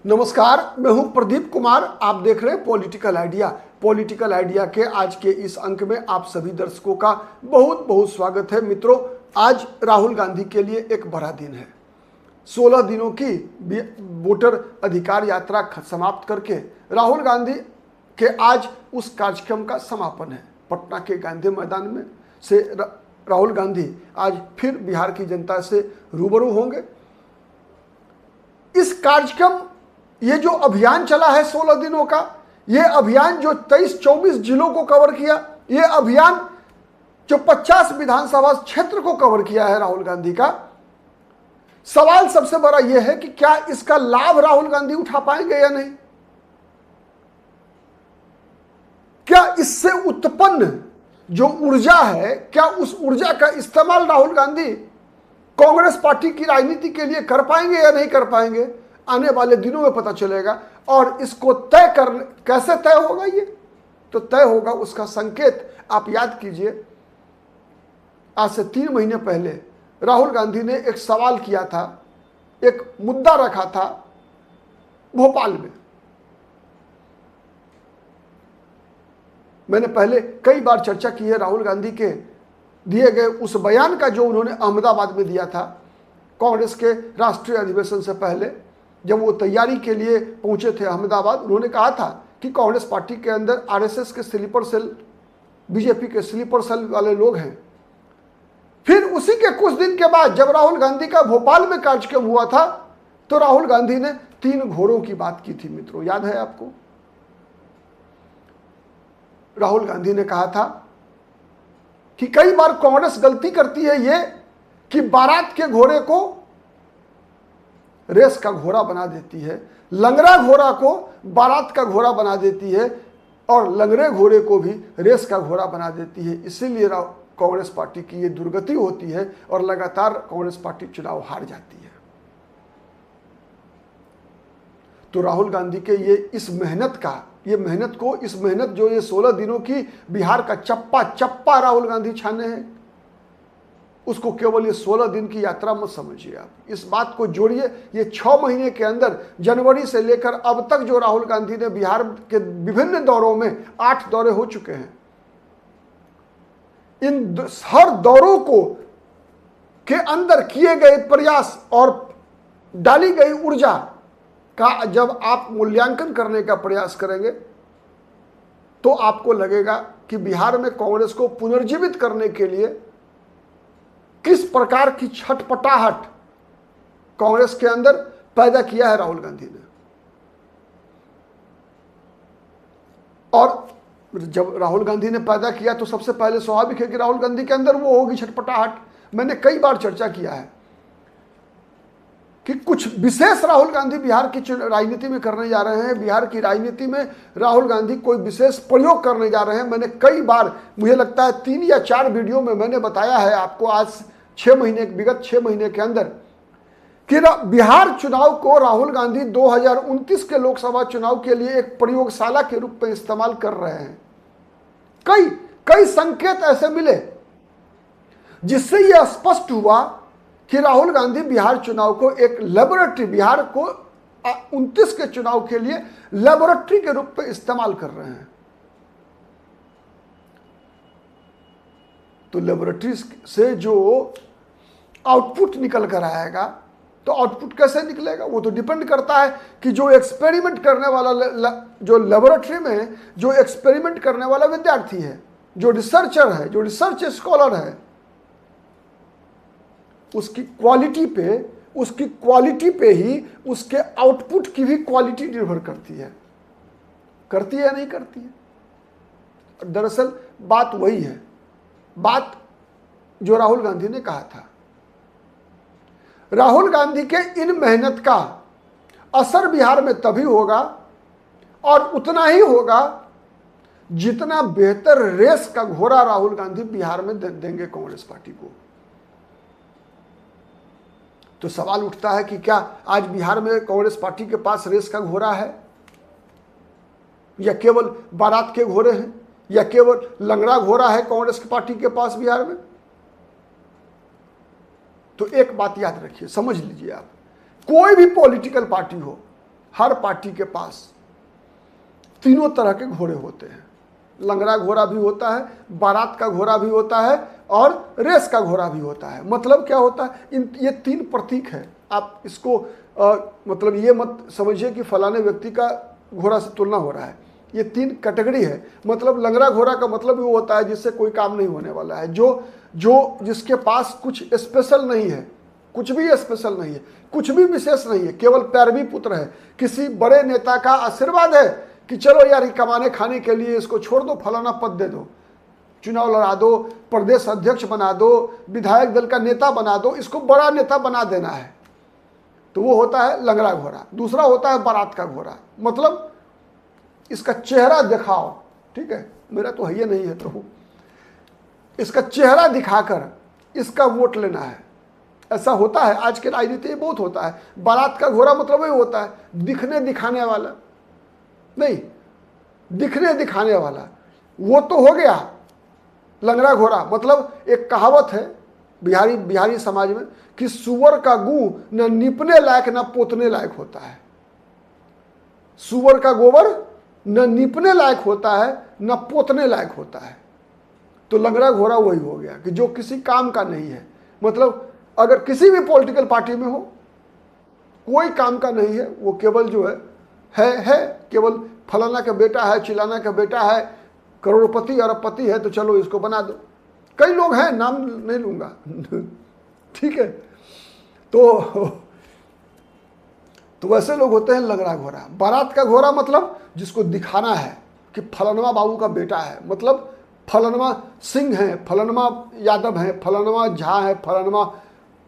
नमस्कार, मैं हूं प्रदीप कुमार। आप देख रहे हैं पॉलिटिकल आइडिया। पॉलिटिकल आइडिया के आज के इस अंक में आप सभी दर्शकों का बहुत बहुत स्वागत है। मित्रों, आज राहुल गांधी के लिए एक बड़ा दिन है। 16 दिनों की वोटर अधिकार यात्रा समाप्त करके राहुल गांधी के आज उस कार्यक्रम का समापन है। पटना के गांधी मैदान में से राहुल गांधी आज फिर बिहार की जनता से रूबरू होंगे। इस कार्यक्रम, ये जो अभियान चला है 16 दिनों का, ये अभियान जो 23-24 जिलों को कवर किया, ये अभियान जो 50 विधानसभा क्षेत्र को कवर किया है राहुल गांधी का, सवाल सबसे बड़ा यह है कि क्या इसका लाभ राहुल गांधी उठा पाएंगे या नहीं। क्या इससे उत्पन्न जो ऊर्जा है, क्या उस ऊर्जा का इस्तेमाल राहुल गांधी कांग्रेस पार्टी की राजनीति के लिए कर पाएंगे या नहीं कर पाएंगे, आने वाले दिनों में पता चलेगा। और इसको तय कर कैसे तय होगा, ये तो तय होगा उसका संकेत आप याद कीजिए। आज से 3 महीने पहले राहुल गांधी ने एक सवाल किया था, एक मुद्दा रखा था भोपाल में। मैंने पहले कई बार चर्चा की है राहुल गांधी के दिए गए उस बयान का जो उन्होंने अहमदाबाद में दिया था कांग्रेस के राष्ट्रीय अधिवेशन से पहले। जब वो तैयारी के लिए पहुंचे थे अहमदाबाद, उन्होंने कहा था कि कांग्रेस पार्टी के अंदर आरएसएस के स्लीपर सेल, बीजेपी के स्लीपर सेल वाले लोग हैं। फिर उसी के कुछ दिन के बाद जब राहुल गांधी का भोपाल में कार्यक्रम हुआ था, तो राहुल गांधी ने 3 घोड़ों की बात की थी। मित्रों, याद है आपको? राहुल गांधी ने कहा था कि कई बार कांग्रेस गलती करती है ये कि बारात के घोड़े को रेस का घोड़ा बना देती है, लंगड़ा घोड़ा को बारात का घोड़ा बना देती है और लंगड़े घोड़े को भी रेस का घोड़ा बना देती है। इसीलिए कांग्रेस पार्टी की ये दुर्गति होती है और लगातार कांग्रेस पार्टी चुनाव हार जाती है। तो राहुल गांधी के इस मेहनत जो ये 16 दिनों की बिहार का चप्पा चप्पा राहुल गांधी छाने हैं, उसको केवल ये 16 दिन की यात्रा मत समझिए। आप इस बात को जोड़िए, ये 6 महीने के अंदर जनवरी से लेकर अब तक जो राहुल गांधी ने बिहार के विभिन्न दौरों में 8 दौरे हो चुके हैं। इन हर दौरों को के अंदर किए गए प्रयास और डाली गई ऊर्जा का जब आप मूल्यांकन करने का प्रयास करेंगे तो आपको लगेगा कि बिहार में कांग्रेस को पुनर्जीवित करने के लिए किस प्रकार की छटपटाहट कांग्रेस के अंदर पैदा किया है राहुल गांधी ने। और जब राहुल गांधी ने पैदा किया तो सबसे पहले स्वाभाविक है कि राहुल गांधी के अंदर वो होगी छटपटाहट। मैंने कई बार चर्चा किया है कि कुछ विशेष राहुल गांधी बिहार की राजनीति में करने जा रहे हैं। बिहार की राजनीति में राहुल गांधी कोई विशेष प्रयोग करने जा रहे हैं। मैंने कई बार, मुझे लगता है 3 या 4 वीडियो में मैंने बताया है आपको, आज विगत 6 महीने के अंदर, कि बिहार चुनाव को राहुल गांधी 2029 के लोकसभा चुनाव के लिए एक प्रयोगशाला के रूप में इस्तेमाल कर रहे हैं। कई संकेत ऐसे मिले जिससे यह स्पष्ट हुआ कि राहुल गांधी बिहार चुनाव को एक लेबोरेटरी, बिहार को 29 के चुनाव के लिए लेबोरेटरी के रूप में इस्तेमाल कर रहे हैं। तो लेबोरेटरी से जो आउटपुट निकल कर आएगा, तो आउटपुट कैसे निकलेगा वो तो डिपेंड करता है कि जो एक्सपेरिमेंट करने वाला, जो लेबोरेटरी में जो एक्सपेरिमेंट करने वाला विद्यार्थी है, जो रिसर्चर है, जो रिसर्च स्कॉलर है, उसकी क्वालिटी पे ही उसके आउटपुट की भी क्वालिटी निर्भर करती है या नहीं करती है। दरअसल बात वही है, बात जो राहुल गांधी ने कहा था। राहुल गांधी के इन मेहनत का असर बिहार में तभी होगा और उतना ही होगा जितना बेहतर रेस का घोड़ा राहुल गांधी बिहार में देंगे कांग्रेस पार्टी को। तो सवाल उठता है कि क्या आज बिहार में कांग्रेस पार्टी के पास रेस का घोड़ा है, या केवल बारात के घोड़े हैं, या केवल लंगड़ा घोड़ा है कांग्रेस पार्टी के पास बिहार में। तो एक बात याद रखिए, समझ लीजिए आप, कोई भी पॉलिटिकल पार्टी हो, हर पार्टी के पास तीनों तरह के घोड़े होते हैं। लंगड़ा घोड़ा भी होता है, बारात का घोड़ा भी होता है और रेस का घोड़ा भी होता है। मतलब क्या होता है, ये तीन प्रतीक है। आप इसको मतलब ये मत समझिए कि फलाने व्यक्ति का घोड़ा से तुलना हो रहा है। ये तीन कैटेगरी है। मतलब लंगड़ा घोड़ा का मतलब वो होता है जिससे कोई काम नहीं होने वाला है, जो जिसके पास कुछ स्पेशल नहीं है, कुछ भी स्पेशल नहीं है, कुछ भी विशेष नहीं है, केवल पैरवी पुत्र है। किसी बड़े नेता का आशीर्वाद है कि चलो यार कमाने खाने के लिए इसको छोड़ दो, फलाना पद दे दो, चुनाव लड़ा दो, प्रदेश अध्यक्ष बना दो, विधायक दल का नेता बना दो, इसको बड़ा नेता बना देना है, तो वो होता है लंगड़ा घोड़ा। दूसरा होता है बारात का घोड़ा, मतलब इसका चेहरा दिखाओ, ठीक है, मेरा तो है ये नहीं है, तो इसका चेहरा दिखाकर इसका वोट लेना है। ऐसा होता है आज के राजनीति में, बहुत होता है। बारात का घोड़ा मतलब वही होता है, दिखने दिखाने वाला नहीं, दिखने दिखाने वाला। वो तो हो गया लंगड़ा घोड़ा। मतलब एक कहावत है बिहारी समाज में कि सुअर का गू न निपने लायक न पोतने लायक होता है। सुअर का गोबर न निपने लायक होता है न पोतने लायक होता है। तो लंगड़ा घोड़ा वही हो गया कि जो किसी काम का नहीं है। मतलब अगर किसी भी पॉलिटिकल पार्टी में हो, कोई काम का नहीं है, वो केवल जो है केवल फलाना का बेटा है, चिलाना का बेटा है, करोड़पति अरबपति है, तो चलो इसको बना दो। कई लोग हैं, नाम नहीं लूंगा ठीक है। तो वैसे लोग होते हैं लंगड़ा घोड़ा। बारात का घोड़ा मतलब जिसको दिखाना है कि फलानवा बाबू का बेटा है, मतलब फलानवा सिंह है, फलानवा यादव है, फलानवा झा है, फलानवा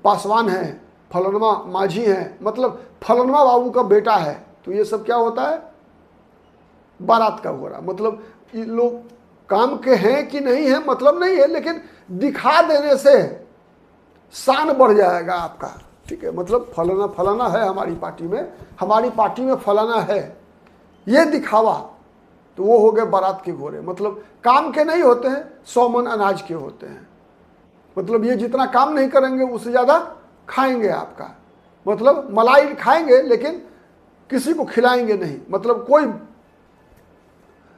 पासवान है, फलानवा माझी है, मतलब फलानवा बाबू का बेटा है। तो ये सब क्या होता है, बारात का घोड़ा। मतलब ये लोग काम के हैं कि नहीं है मतलब नहीं है, लेकिन दिखा देने से शान बढ़ जाएगा आपका, ठीक है। मतलब फलाना फलाना है हमारी पार्टी में फलाना है, ये दिखावा, तो वो हो गए बारात के घोड़े। मतलब काम के नहीं होते हैं, 100 मन अनाज के होते हैं। मतलब ये जितना काम नहीं करेंगे उससे ज़्यादा खाएंगे आपका। मतलब मलाई खाएंगे लेकिन किसी को खिलाएंगे नहीं। मतलब कोई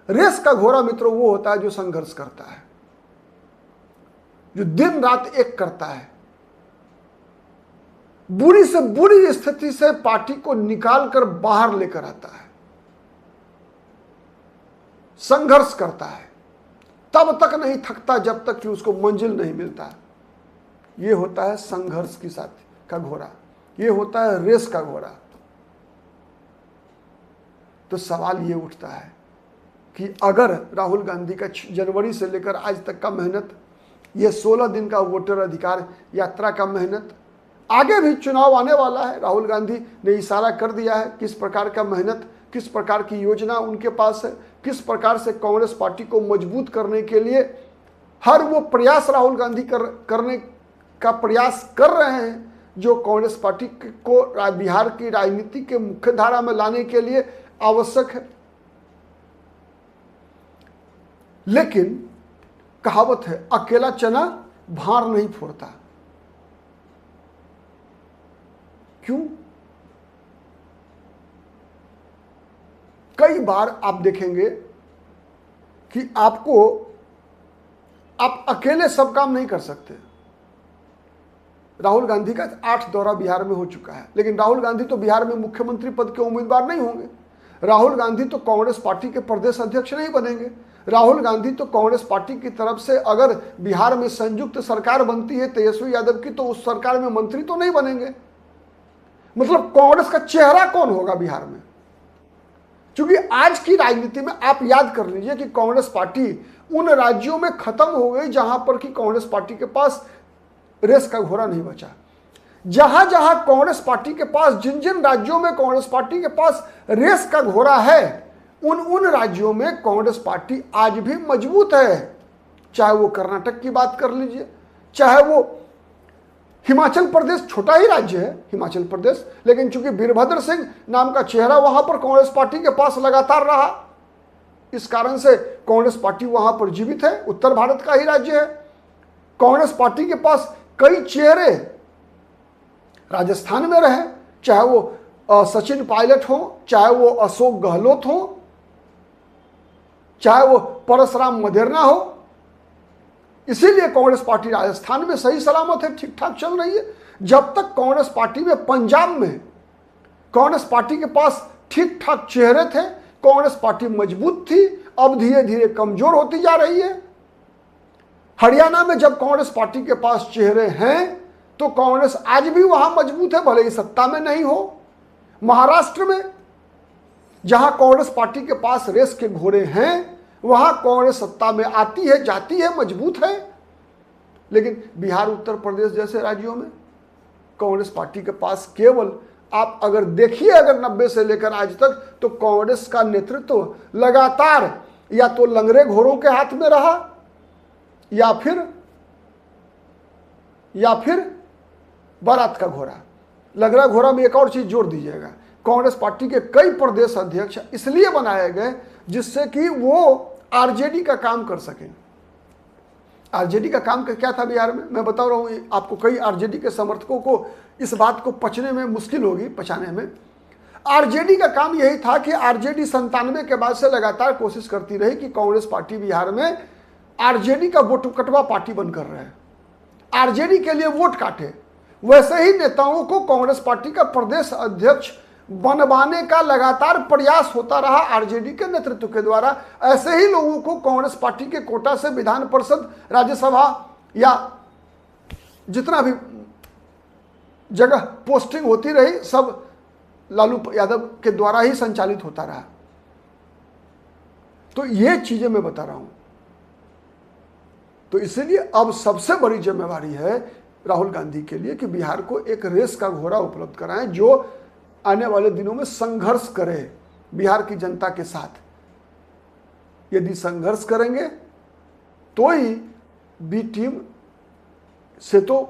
रेस का घोड़ा मित्रों वो होता है जो संघर्ष करता है, जो दिन रात एक करता है, बुरी से बुरी स्थिति से पार्टी को निकालकर बाहर लेकर आता है, संघर्ष करता है, तब तक नहीं थकता जब तक कि उसको मंजिल नहीं मिलता। ये होता है संघर्ष के साथ का घोड़ा, ये होता है रेस का घोड़ा। तो सवाल ये उठता है कि अगर राहुल गांधी का जनवरी से लेकर आज तक का मेहनत, ये 16 दिन का वोटर अधिकार यात्रा का मेहनत, आगे भी चुनाव आने वाला है, राहुल गांधी ने इशारा कर दिया है किस प्रकार का मेहनत, किस प्रकार की योजना उनके पास है, किस प्रकार से कांग्रेस पार्टी को मजबूत करने के लिए हर वो प्रयास राहुल गांधी करने का प्रयास कर रहे हैं जो कांग्रेस पार्टी को बिहार की राजनीति के मुख्य धारा में लाने के लिए आवश्यक है। लेकिन कहावत है, अकेला चना भार नहीं फोड़ता। क्यों? कई बार आप देखेंगे कि आप अकेले सब काम नहीं कर सकते। राहुल गांधी का 8 दौरा बिहार में हो चुका है, लेकिन राहुल गांधी तो बिहार में मुख्यमंत्री पद के उम्मीदवार नहीं होंगे। राहुल गांधी तो कांग्रेस पार्टी के प्रदेश अध्यक्ष नहीं बनेंगे। राहुल गांधी तो कांग्रेस पार्टी की तरफ से अगर बिहार में संयुक्त सरकार बनती है तेजस्वी यादव की, तो उस सरकार में मंत्री तो नहीं बनेंगे। मतलब कांग्रेस का चेहरा कौन होगा बिहार में? क्योंकि आज की राजनीति में आप याद कर लीजिए कि कांग्रेस पार्टी उन राज्यों में खत्म हो गई जहां पर कि कांग्रेस पार्टी के पास रेस का घोड़ा नहीं बचा। जहां जहां कांग्रेस पार्टी के पास, जिन जिन राज्यों में कांग्रेस पार्टी के पास रेस का घोड़ा है, उन राज्यों में कांग्रेस पार्टी आज भी मजबूत है। चाहे वो कर्नाटक की बात कर लीजिए, चाहे वो हिमाचल प्रदेश, छोटा ही राज्य है हिमाचल प्रदेश, लेकिन चूंकि वीरभद्र सिंह नाम का चेहरा वहां पर कांग्रेस पार्टी के पास लगातार रहा, इस कारण से कांग्रेस पार्टी वहां पर जीवित है। उत्तर भारत का ही राज्य है। कांग्रेस पार्टी के पास कई चेहरे राजस्थान में रहे, चाहे वो सचिन पायलट हो, चाहे वो अशोक गहलोत हो, चाहे वो परशुराम मदेरना हो। इसीलिए कांग्रेस पार्टी राजस्थान में सही सलामत है, ठीक ठाक चल रही है। जब तक कांग्रेस पार्टी में पंजाब में कांग्रेस पार्टी के पास ठीक ठाक चेहरे थे, कांग्रेस पार्टी मजबूत थी, अब धीरे धीरे कमजोर होती जा रही है। हरियाणा में जब कांग्रेस पार्टी के पास चेहरे हैं तो कांग्रेस आज भी वहां मजबूत है, भले ही सत्ता में नहीं हो। महाराष्ट्र में जहां कांग्रेस पार्टी के पास रेस के घोड़े हैं, वहां कांग्रेस सत्ता में आती है, जाती है, मजबूत है। लेकिन बिहार, उत्तर प्रदेश जैसे राज्यों में कांग्रेस पार्टी के पास केवल, आप अगर देखिए, अगर 90 से लेकर आज तक, तो कांग्रेस का नेतृत्व लगातार या तो लंगड़े घोड़ों के हाथ में रहा या फिर बारात का घोड़ा। लंगड़ा घोड़ा में एक और चीज जोड़ दीजिएगा, कांग्रेस पार्टी के कई प्रदेश अध्यक्ष इसलिए बनाए गए जिससे कि वो आरजेडी का काम कर सकें। आरजेडी का काम क्या था बिहार में, मैं बता रहा हूं आपको। कई आरजेडी के समर्थकों को इस बात को पचने में मुश्किल होगी, पचाने में। आरजेडी का काम यही था कि आरजेडी 97 के बाद से लगातार कोशिश करती रही कि कांग्रेस पार्टी बिहार में आरजेडी का वोट कटवा पार्टी बनकर रहे, आरजेडी के लिए वोट काटे। वैसे ही नेताओं को कांग्रेस पार्टी का प्रदेश अध्यक्ष बनवाने का लगातार प्रयास होता रहा आरजेडी के नेतृत्व के द्वारा। ऐसे ही लोगों को कांग्रेस पार्टी के कोटा से विधान परिषद, राज्यसभा या जितना भी जगह पोस्टिंग होती रही, सब लालू यादव के द्वारा ही संचालित होता रहा। तो ये चीजें मैं बता रहा हूं। तो इसीलिए अब सबसे बड़ी जिम्मेवारी है राहुल गांधी के लिए कि बिहार को एक रेस का घोड़ा उपलब्ध कराएं जो आने वाले दिनों में संघर्ष करे बिहार की जनता के साथ। यदि संघर्ष करेंगे तो ही बी टीम से तो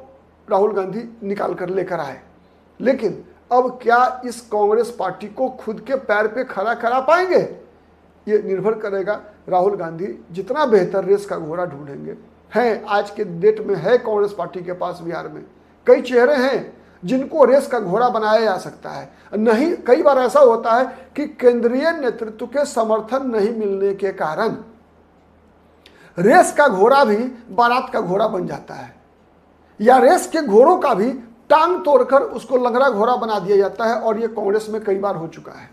राहुल गांधी निकाल कर लेकर आए। लेकिन अब क्या इस कांग्रेस पार्टी को खुद के पैर पे खड़ा करा पाएंगे, ये निर्भर करेगा। राहुल गांधी जितना बेहतर रेस का घोड़ा ढूंढेंगे, हैं आज के डेट में है कांग्रेस पार्टी के पास बिहार में कई चेहरे हैं जिनको रेस का घोड़ा बनाया जा सकता है। नहीं, कई बार ऐसा होता है कि केंद्रीय नेतृत्व के समर्थन नहीं मिलने के कारण रेस का घोड़ा भी बारात का घोड़ा बन जाता है, या रेस के घोड़ों का भी टांग तोड़कर उसको लंगड़ा घोड़ा बना दिया जाता है। और ये कांग्रेस में कई बार हो चुका है।